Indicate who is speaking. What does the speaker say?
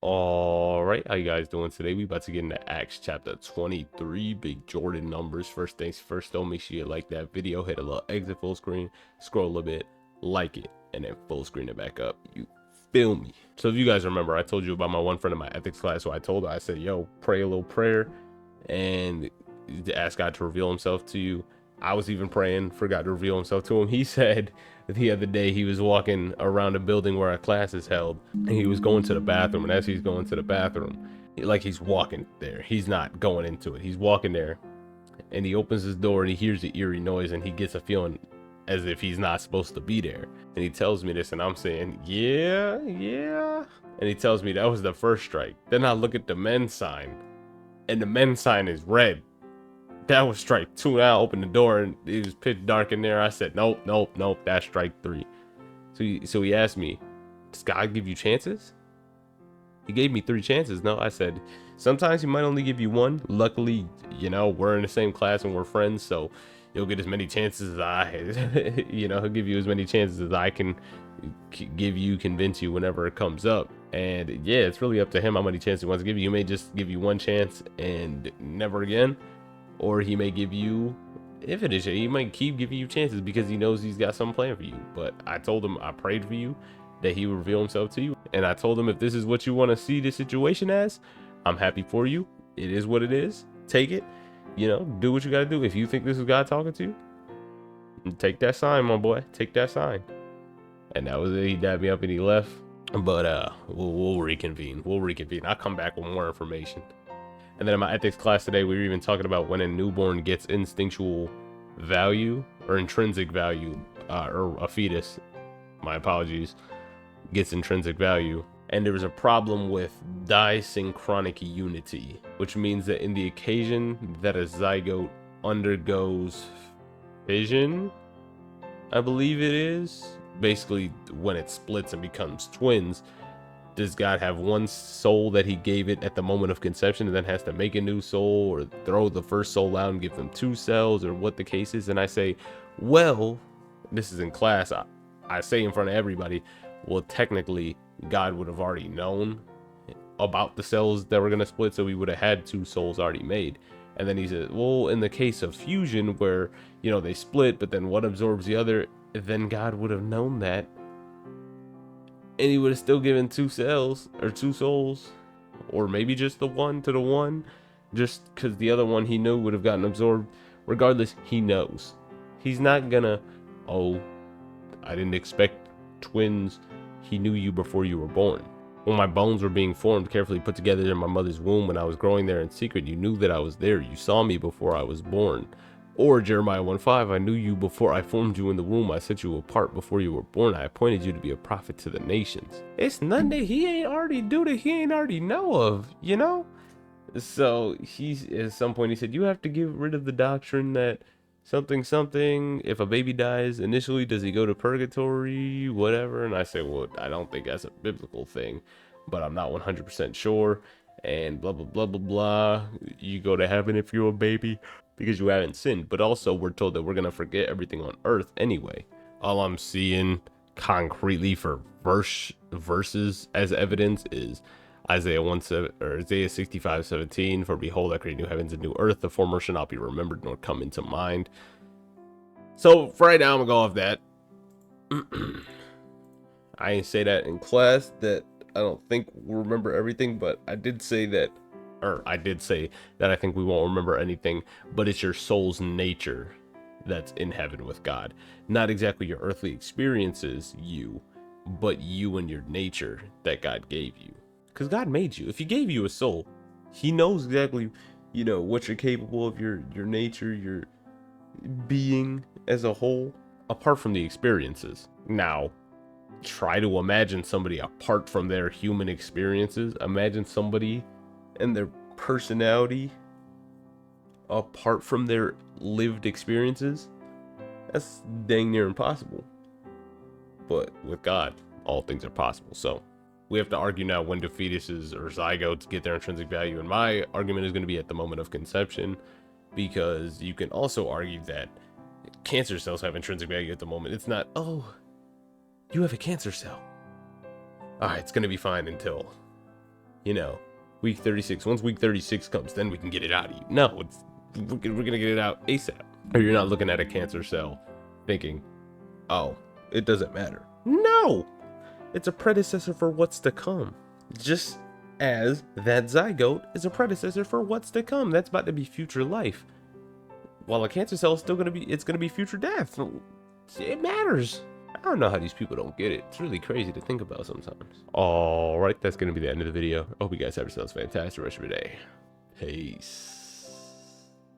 Speaker 1: All right, how you guys doing today? We about to get into Acts chapter 23, big Jordan numbers. First things first, though, make sure you like that video, hit a little exit full screen, scroll a little bit, like it, and then full screen it back up. You feel me? So if you guys remember, I told you about my one friend in my ethics class. So I told her, I said, yo, pray a little prayer and ask God to reveal himself to you. I was even praying for God to reveal himself to him. He said the other day he was walking around a building where a class is held, and he was going to the bathroom. And as he's going to the bathroom, like he's walking there, he's not going into it. He's walking there, and he opens his door and he hears the eerie noise, and he gets a feeling as if he's not supposed to be there. And he tells me this, and I'm saying, yeah. And he tells me that was the first strike. Then I look at the men's sign, and the men's sign is red. That was strike 2. And I opened the door and it was pitch dark in there. I said, nope, that's strike 3. So he asked me, does God give you chances? He gave me 3 chances. No, I said, sometimes he might only give you 1. Luckily, you know, we're in the same class and we're friends, so you'll get as many chances as I, he'll give you as many chances as I can give you, convince you whenever it comes up. And yeah, it's really up to him how many chances he wants to give you. He may just give you 1 chance and never again. Or he may give you he might keep giving you chances because he knows he's got some plan for you. But I told him I prayed for you that he would reveal himself to you. And I told him, if this is what you want to see the situation as, I'm happy for you. It is what it is. Take it. Do what you got to do. If you think this is God talking to you, take that sign, my boy. Take that sign. And that was it. He dabbed me up and he left. But we'll reconvene. I'll come back with more information. And then in my ethics class today, we were even talking about when a newborn gets instinctual value or intrinsic value, or a fetus, my apologies, gets intrinsic value. And there was a problem with disynchronic unity, which means that in the occasion that a zygote undergoes fission, I believe it is, basically when it splits and becomes twins, does God have one soul that he gave it at the moment of conception and then has to make a new soul, or throw the first soul out and give them 2 cells, or what the case is? And I say, well, this is in class. I say in front of everybody, well, technically, God would have already known about the cells that were going to split, so he would have had 2 souls already made. And then he said, well, in the case of fusion, where, they split, but then one absorbs the other, then God would have known that. And he would have still given 2 cells or 2 souls, or maybe just the one to the one, just because the other one he knew would have gotten absorbed. Regardless, he knows. He's not gonna, oh, I didn't expect twins. He knew you before you were born. When my bones were being formed, carefully put together in my mother's womb, when I was growing there in secret, you knew that I was there. You saw me before I was born. Or Jeremiah 1:5, I knew you before I formed you in the womb. I set you apart before you were born. I appointed you to be a prophet to the nations. It's nothing that he ain't already do that he ain't already know of, So at some point he said, you have to get rid of the doctrine that something, if a baby dies initially, does he go to purgatory, whatever? And I say, well, I don't think that's a biblical thing, but I'm not 100% sure. And blah, blah, blah, blah, blah. You go to heaven if you're a baby, because you haven't sinned. But also we're told that we're going to forget everything on earth anyway. All I'm seeing concretely for verses as evidence is Isaiah 65:17, for behold, I create new heavens and new earth, the former shall not be remembered nor come into mind. So for right now, I'm gonna go off that. I ain't say that in class, that I don't think we'll remember everything, but I did say that I think we won't remember anything, but it's your soul's nature that's in heaven with God. Not exactly your earthly experiences, but you and your nature that God gave you. Because God made you. If he gave you a soul, he knows exactly, what you're capable of, your nature, your being as a whole, apart from the experiences. Now, try to imagine somebody apart from their human experiences. Imagine somebody and their personality apart from their lived experiences. That's dang near impossible. But with God, all things are possible. So we have to argue now, when do fetuses or zygotes get their intrinsic value? And my argument is going to be at the moment of conception, because you can also argue that cancer cells have intrinsic value at the moment. It's not, oh, you have a cancer cell, all right, it's going to be fine until you know, week 36. Once week 36 comes, then we can get it out of you. No, we're gonna get it out ASAP. Or you're not looking at a cancer cell thinking, oh, it doesn't matter. No, it's a predecessor for what's to come. Just as that zygote is a predecessor for what's to come. That's about to be future life. While a cancer cell is still gonna be, it's gonna be future death. It matters. I don't know how these people don't get it. It's really crazy to think about sometimes. All right, that's gonna be the end of the video. I hope you guys have yourselves a fantastic rest of your day. Peace.